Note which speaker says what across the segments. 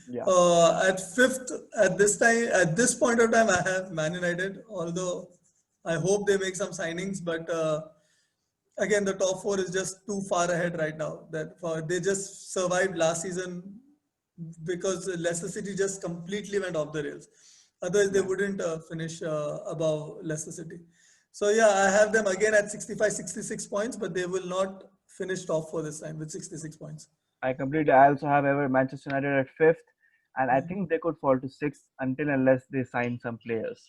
Speaker 1: Yeah.
Speaker 2: At fifth, at this time, at this point of time, I have Man United. Although I hope they make some signings, but again, the top four is just too far ahead right now. They just survived last season because Leicester City just completely went off the rails. Otherwise, they
Speaker 1: Yeah.
Speaker 2: wouldn't finish above Leicester City. So yeah, I have them again at 65, 66 points, but they will not finish top four this time with 66 points.
Speaker 1: I completely. I also have ever Manchester United at fifth, and I think they could fall to sixth until unless they sign some players.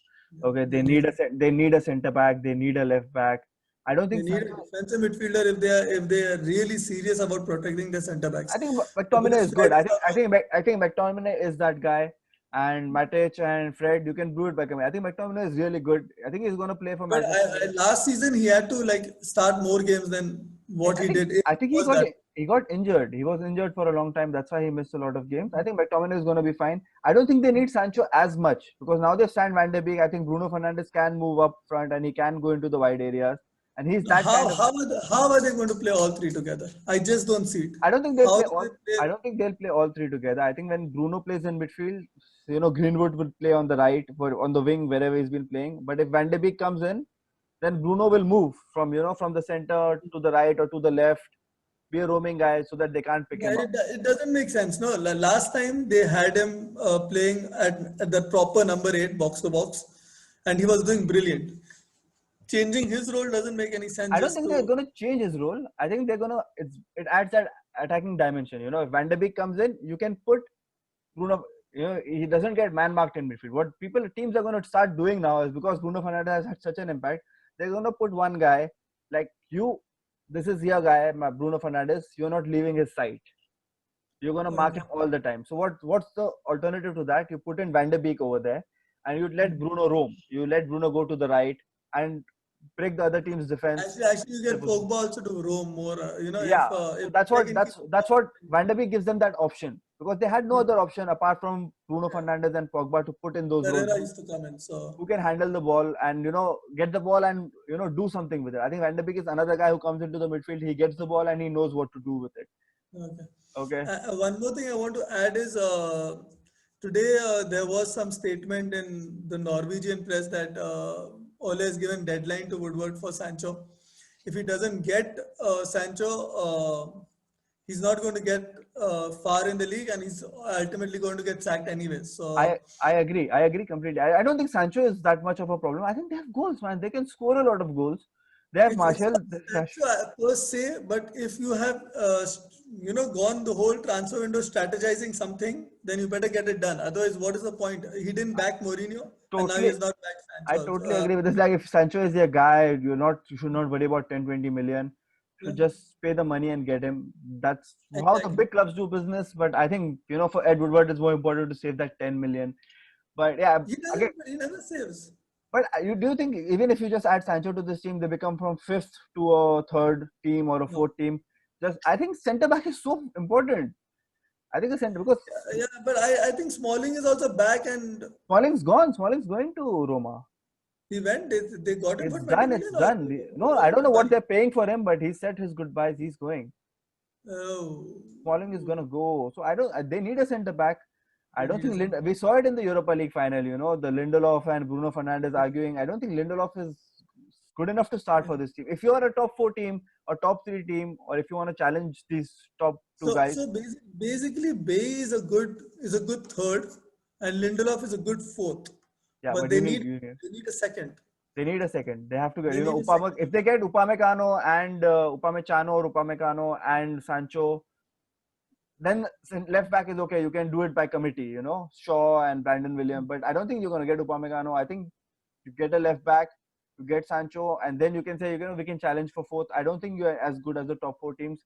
Speaker 1: Okay,
Speaker 2: Yeah, yeah.
Speaker 1: they need a centre back, they need a left back. I don't
Speaker 2: They
Speaker 1: think
Speaker 2: need a
Speaker 1: Sancho.
Speaker 2: defensive midfielder if they are really serious about protecting their centre backs.
Speaker 1: I think McTominay
Speaker 2: Because
Speaker 1: is
Speaker 2: Fred
Speaker 1: good.
Speaker 2: is out.
Speaker 1: I think McTominay is that guy, and Matic and Fred. You can do it by coming. I think McTominay is really good. I think he's going to play for
Speaker 2: But
Speaker 1: Manchester United.
Speaker 2: last season he had to like start more games than what he did. It
Speaker 1: I think
Speaker 2: was that.
Speaker 1: he got injured. He was injured for a long time. That's why he missed a lot of games. I think McTominay is going to be fine. I don't think they need Sancho as much because now they've signed Van de Beek. I think Bruno Fernandes can move up front and he can go into the wide areas. And he's that
Speaker 2: How
Speaker 1: kind of.
Speaker 2: how are they going to play all three together? I just don't see it.
Speaker 1: I don't think they'll
Speaker 2: How
Speaker 1: play
Speaker 2: do they
Speaker 1: all.
Speaker 2: play?
Speaker 1: I don't think they'll play all three together. I think when Bruno plays in midfield, Greenwood will play on the right, or on the wing wherever he's been playing. But if Van de Beek comes in, then Bruno will move from from the center to the right or to the left, be a roaming guy so that they can't pick
Speaker 2: Yeah,
Speaker 1: him up.
Speaker 2: it doesn't make sense. No, last time they had him playing at the proper number eight, box to box, and he was doing brilliant. Changing his role doesn't make any sense
Speaker 1: I don't
Speaker 2: just
Speaker 1: think they're
Speaker 2: to.
Speaker 1: going to change his role. I think they're going to. It adds that attacking dimension. If Van de Beek comes in, you can put Bruno. He doesn't get man marked in midfield. What teams are going to start doing now is because Bruno Fernandes has had such an impact. They're going to put one guy like you. This is your guy, Bruno Fernandes. You're not leaving his side. You're going to mark
Speaker 2: Okay.
Speaker 1: him all the time. So what's the alternative to that? You put in Van de Beek over there, and you let Bruno roam. You let Bruno go to the right and break the other team's defense.
Speaker 2: Actually, you get Pogba also to roam more.
Speaker 1: Yeah,
Speaker 2: If
Speaker 1: so that's
Speaker 2: they
Speaker 1: what
Speaker 2: can keep
Speaker 1: that's
Speaker 2: Pogba.
Speaker 1: what Van de Beek gives them that option because they had no other option apart from Bruno
Speaker 2: Yeah,
Speaker 1: Fernandes and Pogba to put in those roles
Speaker 2: Pereira used to come in. So
Speaker 1: who can handle the ball and get the ball and do something with it. I think Van de Beek is another guy who comes into the midfield. He gets the ball and he knows what to do with it.
Speaker 2: okay.
Speaker 1: Okay.
Speaker 2: One more thing I want to add is today there was some statement in the Norwegian press that Ole has given deadline to Woodward for Sancho. If he doesn't get Sancho, he's not going to get far in the league, and he's ultimately going to get sacked anyways. So
Speaker 1: I agree. I agree completely. I don't think Sancho is that much of a problem. I think they have goals, man. They can score a lot of goals. They have
Speaker 2: it's
Speaker 1: Martial.
Speaker 2: not Sancho per se, but if you have gone the whole transfer window strategizing something, then you better get it done. Otherwise, what is the point? He didn't back Mourinho, and now
Speaker 1: Totally.
Speaker 2: he's not back
Speaker 1: I
Speaker 2: Sancho.
Speaker 1: totally agree with this. Like if Sancho is your guy, you should not worry about 10, 20 million. You should
Speaker 2: Yeah,
Speaker 1: just pay the money and get him. That's how the
Speaker 2: exactly.
Speaker 1: big clubs do business. But I think, for Ed Woodward, it's more important to save that 10 million. But yeah,
Speaker 2: He
Speaker 1: again,
Speaker 2: doesn't. He never saves.
Speaker 1: but you do you think even if you just add Sancho to this team, they become from fifth to a third team or a
Speaker 2: No.
Speaker 1: fourth team? Just I think centre back is so important. I think the center because
Speaker 2: Yeah, but I think Smalling is also back, and
Speaker 1: Smalling's gone. Smalling's going to Roma.
Speaker 2: he went. They got him for
Speaker 1: It's
Speaker 2: 20
Speaker 1: done. It's
Speaker 2: million, or
Speaker 1: done. No, I don't know what
Speaker 2: goodbye.
Speaker 1: they're paying for him, but he said his goodbyes. He's going.
Speaker 2: Oh,
Speaker 1: Smalling is gonna go. So I don't. They need a centre back. I
Speaker 2: they
Speaker 1: don't
Speaker 2: need a
Speaker 1: think
Speaker 2: center.
Speaker 1: We saw it in the Europa League final. The Lindelof and Bruno Fernandes arguing. I don't think Lindelof is good enough to start for this team. If you are a top four team or top three team, or if you want to challenge these top two
Speaker 2: So,
Speaker 1: guys,
Speaker 2: so basically, Bay is a good third, and Lindelof is a good fourth.
Speaker 1: yeah.
Speaker 2: But
Speaker 1: But
Speaker 2: they need a second.
Speaker 1: they need a second. They have to get
Speaker 2: They need a
Speaker 1: Upama.
Speaker 2: second.
Speaker 1: If they get Upamecano and Upamecano or Upamecano and Sancho, then left back is okay. You can do it by committee, Shaw and Brandon Williams. But I don't think you're going to get Upamecano. I think you get a left back, you get Sancho, and then you can say, we can challenge for fourth. I don't think you're as good as the top four teams.